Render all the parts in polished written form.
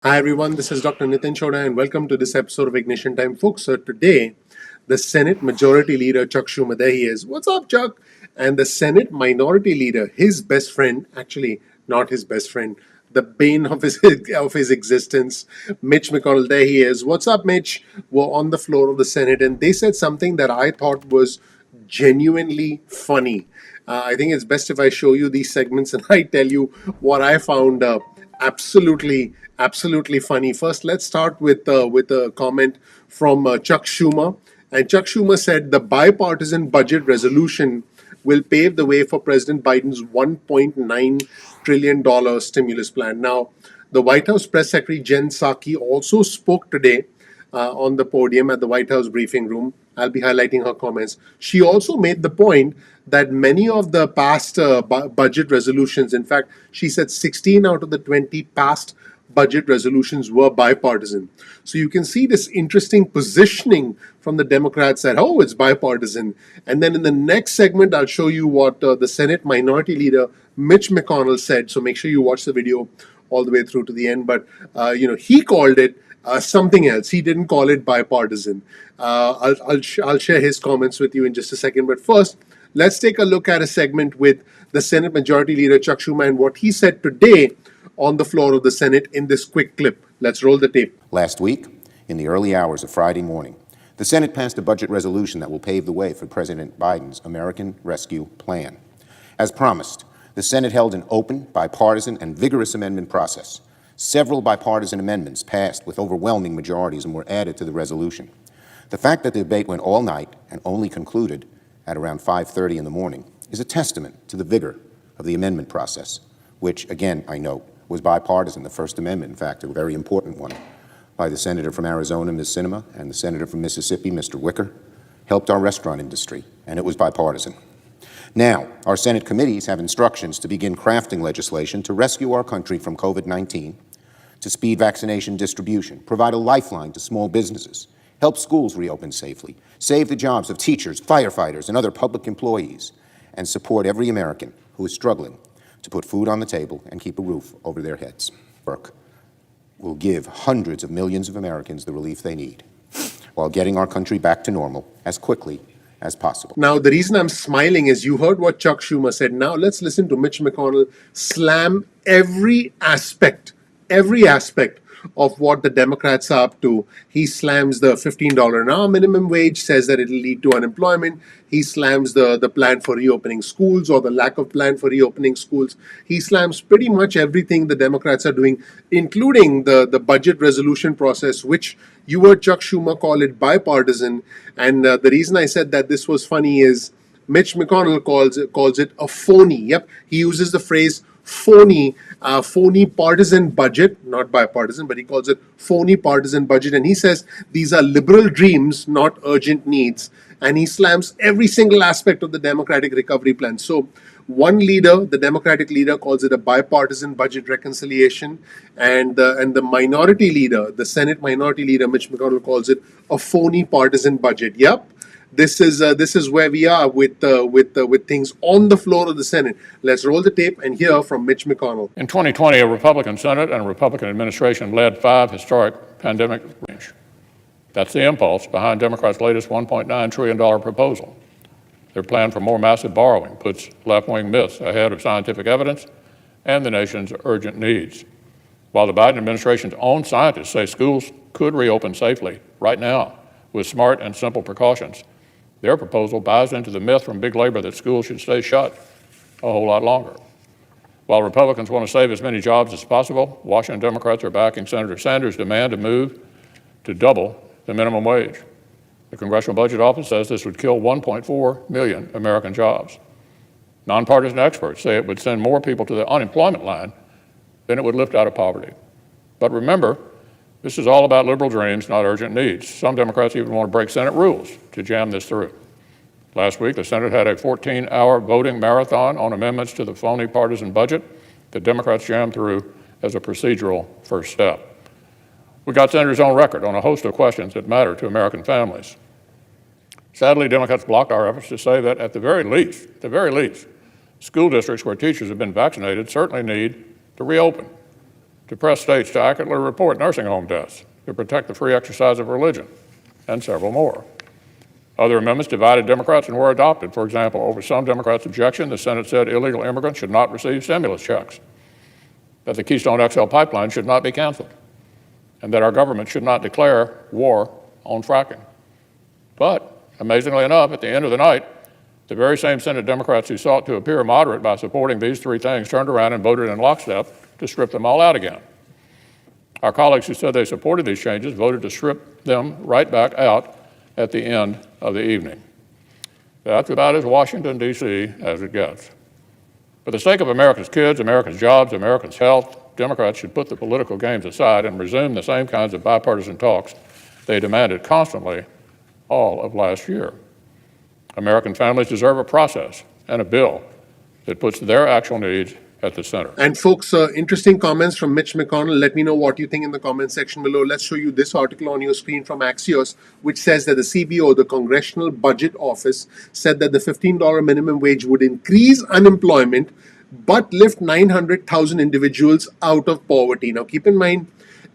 Hi everyone, this is Dr. Nitin Chhoda and welcome to this episode of Ignition Time. Folks, so today the Senate Majority Leader Chuck Schumer, there he is. What's up, Chuck? And the Senate Minority Leader, his best friend, actually not his best friend, the bane of his existence, Mitch McConnell, there he is. What's up, Mitch? Were on the floor of the Senate and they said something that I thought was genuinely funny. I think it's best if I show you these segments and I tell you what I found absolutely funny. First, let's start with a comment from Chuck Schumer. And Chuck Schumer said the bipartisan budget resolution will pave the way for President Biden's $1.9 trillion stimulus plan. Now, the White House press secretary Jen Psaki also spoke today on the podium at the White House briefing room. I'll be highlighting her comments. She also made the point that many of the past budget resolutions, in fact, she said 16 out of the 20 past budget resolutions were bipartisan. So you can see this interesting positioning from the Democrats that, oh, it's bipartisan. And then in the next segment, I'll show you what the Senate Minority Leader Mitch McConnell said. So make sure you watch the video all the way through to the end. But, he called it something else. He didn't call it bipartisan. I'll share his comments with you in just a second. But first, let's take a look at a segment with the Senate Majority Leader Chuck Schumer and what he said today on the floor of the Senate in this quick clip. Let's roll the tape. Last week, in the early hours of Friday morning, the Senate passed a budget resolution that will pave the way for President Biden's American Rescue Plan. As promised, the Senate held an open, bipartisan, and vigorous amendment process. Several bipartisan amendments passed with overwhelming majorities and were added to the resolution. The fact that the debate went all night and only concluded at around 5:30 in the morning is a testament to the vigor of the amendment process, which, again, I note, was bipartisan. The First Amendment, in fact, a very important one, by the Senator from Arizona, Ms. Sinema, and the Senator from Mississippi, Mr. Wicker, helped our restaurant industry, and it was bipartisan. Now, our Senate committees have instructions to begin crafting legislation to rescue our country from COVID-19, to speed vaccination distribution, provide a lifeline to small businesses, help schools reopen safely, save the jobs of teachers, firefighters, and other public employees, and support every American who is struggling to put food on the table and keep a roof over their heads. Work will give hundreds of millions of Americans the relief they need while getting our country back to normal as quickly as possible. Now, the reason I'm smiling is you heard what Chuck Schumer said. Now, let's listen to Mitch McConnell slam every aspect of what the Democrats are up to. He slams the $15 an hour minimum wage, says that it'll lead to unemployment. He slams the plan for reopening schools or the lack of plan for reopening schools. He slams pretty much everything the Democrats are doing, including the budget resolution process, which you heard Chuck Schumer call it bipartisan. And the reason I said that this was funny is Mitch McConnell calls it a phony. Yep, he uses the phrase phony partisan budget, not bipartisan, but he calls it phony partisan budget. And he says these are liberal dreams, not urgent needs. And he slams every single aspect of the Democratic recovery plan. So one leader, the Democratic leader, calls it a bipartisan budget reconciliation. And the minority leader, the Senate minority leader, Mitch McConnell, calls it a phony partisan budget. Yep. This is where we are with things on the floor of the Senate. Let's roll the tape and hear from Mitch McConnell. In 2020, a Republican Senate and a Republican administration led 5 historic pandemic range. That's the impulse behind Democrats' latest $1.9 trillion proposal. Their plan for more massive borrowing puts left-wing myths ahead of scientific evidence and the nation's urgent needs. While the Biden administration's own scientists say schools could reopen safely right now with smart and simple precautions, their proposal buys into the myth from big labor that schools should stay shut a whole lot longer. While Republicans want to save as many jobs as possible, Washington Democrats are backing Senator Sanders' demand to move to double the minimum wage. The Congressional Budget Office says this would kill 1.4 million American jobs. Nonpartisan experts say it would send more people to the unemployment line than it would lift out of poverty. But remember, this is all about liberal dreams, not urgent needs. Some Democrats even want to break Senate rules to jam this through. Last week, the Senate had a 14-hour voting marathon on amendments to the phony partisan budget that Democrats jammed through as a procedural first step. We got senators on record on a host of questions that matter to American families. Sadly, Democrats blocked our efforts to say that at the very least, school districts where teachers have been vaccinated certainly need to reopen. to press states to accurately report nursing home deaths, to protect the free exercise of religion, and several more. Other amendments divided Democrats and were adopted. For example, over some Democrats' objection, the Senate said illegal immigrants should not receive stimulus checks, that the Keystone XL pipeline should not be canceled, and that our government should not declare war on fracking. But, amazingly enough, at the end of the night, the very same Senate Democrats who sought to appear moderate by supporting these three things turned around and voted in lockstep to strip them all out again. Our colleagues who said they supported these changes voted to strip them right back out at the end of the evening. That's about as Washington, D.C. as it gets. For the sake of America's kids, America's jobs, America's health, Democrats should put the political games aside and resume the same kinds of bipartisan talks they demanded constantly all of last year. American families deserve a process and a bill that puts their actual needs at the center. And folks, interesting comments from Mitch McConnell. Let me know what you think in the comment section below. Let's show you this article on your screen from Axios, which says that the CBO, the Congressional Budget Office, said that the $15 minimum wage would increase unemployment but lift 900,000 individuals out of poverty. Now, keep in mind,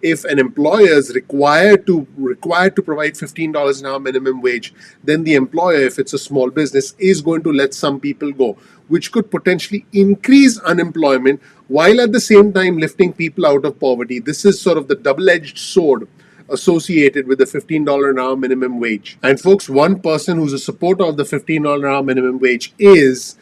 if an employer is required to provide $15 an hour minimum wage, then the employer, if it's a small business, is going to let some people go, which could potentially increase unemployment while at the same time lifting people out of poverty. This is sort of the double-edged sword associated with the $15 an hour minimum wage. And folks, one person who's a supporter of the $15 an hour minimum wage is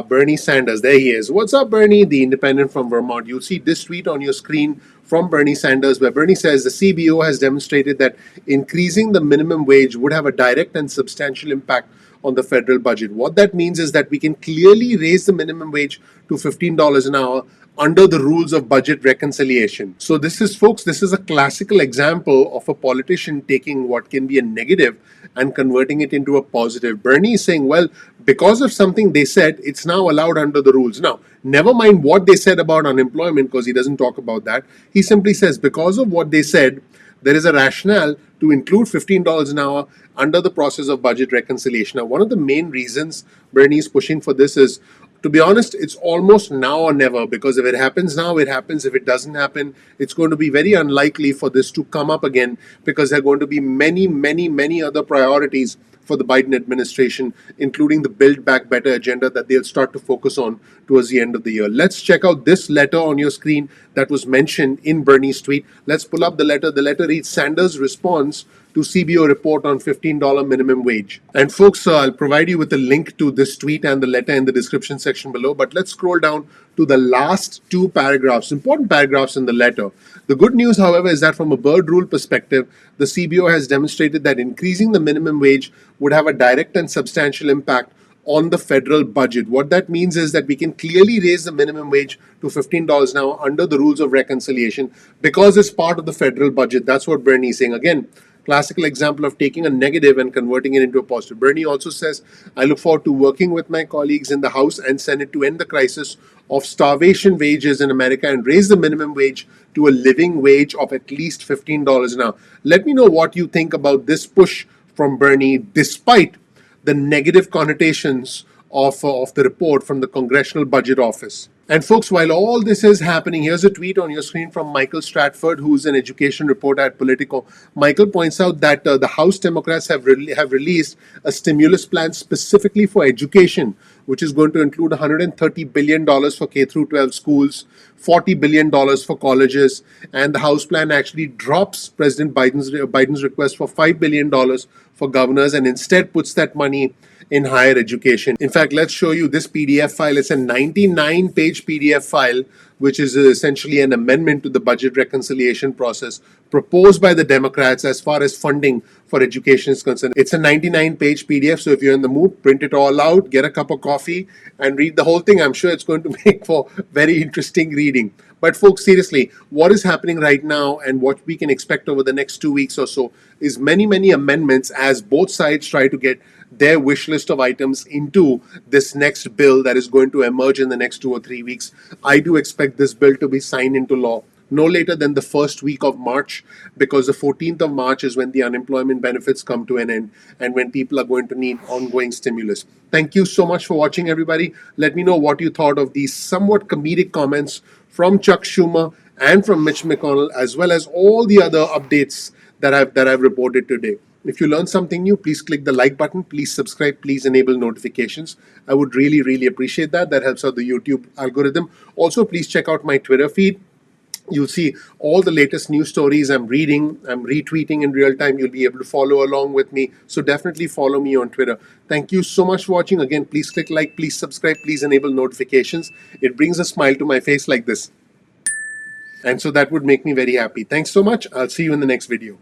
Bernie Sanders. There he is. What's up, Bernie? The independent from Vermont. You'll see this tweet on your screen from Bernie Sanders, where Bernie says the CBO has demonstrated that increasing the minimum wage would have a direct and substantial impact on the federal budget. What that means is that we can clearly raise the minimum wage to $15 an hour under the rules of budget reconciliation. So this is, folks, this is a classical example of a politician taking what can be a negative and converting it into a positive. Bernie is saying, well, because of something they said, it's now allowed under the rules. Now, never mind what they said about unemployment, because he doesn't talk about that. He simply says, because of what they said, there is a rationale to include $15 an hour under the process of budget reconciliation. Now, one of the main reasons Bernie is pushing for this is, to be honest, it's almost now or never, because if it happens now, it happens. If it doesn't happen, it's going to be very unlikely for this to come up again, because there are going to be many other priorities for the Biden administration, including the Build Back Better agenda that they'll start to focus on towards the end of the year. Let's check out this letter on your screen that was mentioned in Bernie's tweet. Let's pull up the letter. The letter reads, Sanders' response to CBO report on $15 minimum wage. And folks, I'll provide you with a link to this tweet and the letter in the description section below. But let's scroll down to the last two paragraphs, important paragraphs in the letter. The good news, however, is that from a bird rule perspective, the CBO has demonstrated that increasing the minimum wage would have a direct and substantial impact on the federal budget. What that means is that we can clearly raise the minimum wage to $15 an hour under the rules of reconciliation because it's part of the federal budget. That's what Bernie is saying. Again, classical example of taking a negative and converting it into a positive. Bernie also says, I look forward to working with my colleagues in the House and Senate to end the crisis of starvation wages in America and raise the minimum wage to a living wage of at least $15 an hour. Let me know what you think about this push from Bernie, despite the negative connotations of the report from the Congressional Budget Office. And folks, while all this is happening, here's a tweet on your screen from Michael Stratford, who's an education reporter at Politico. Michael points out that the House Democrats have released a stimulus plan specifically for education, which is going to include $130 billion for K-12 schools, $40 billion for colleges, and the House plan actually drops President Biden's request for $5 billion for governors and instead puts that money in higher education. In fact, let's show you this PDF file. It's a 99-page PDF file, which is essentially an amendment to the budget reconciliation process proposed by the Democrats as far as funding for education is concerned. It's a 99-page PDF, so if you're in the mood, print it all out, get a cup of coffee, and read the whole thing. I'm sure it's going to make for very interesting reading. But folks, seriously, what is happening right now and what we can expect over the next 2 weeks or so is many amendments as both sides try to get their wish list of items into this next bill that is going to emerge in the next 2 or 3 weeks. I do expect this bill to be signed into law no later than the first week of March, because the 14th of March is when the unemployment benefits come to an end and when people are going to need ongoing stimulus. Thank you so much for watching, everybody. Let me know what you thought of these somewhat comedic comments from Chuck Schumer and from Mitch McConnell, as well as all the other updates that I've reported today. If you learned something new, please click the like button, please subscribe, please enable notifications. I would really, really appreciate that. That helps out the YouTube algorithm. Also, please check out my Twitter feed. You'll see all the latest news stories I'm reading, I'm retweeting in real time. You'll be able to follow along with me. So definitely follow me on Twitter. Thank you so much for watching. Again, please click like, please subscribe, please enable notifications. It brings a smile to my face like this. And so that would make me very happy. Thanks so much. I'll see you in the next video.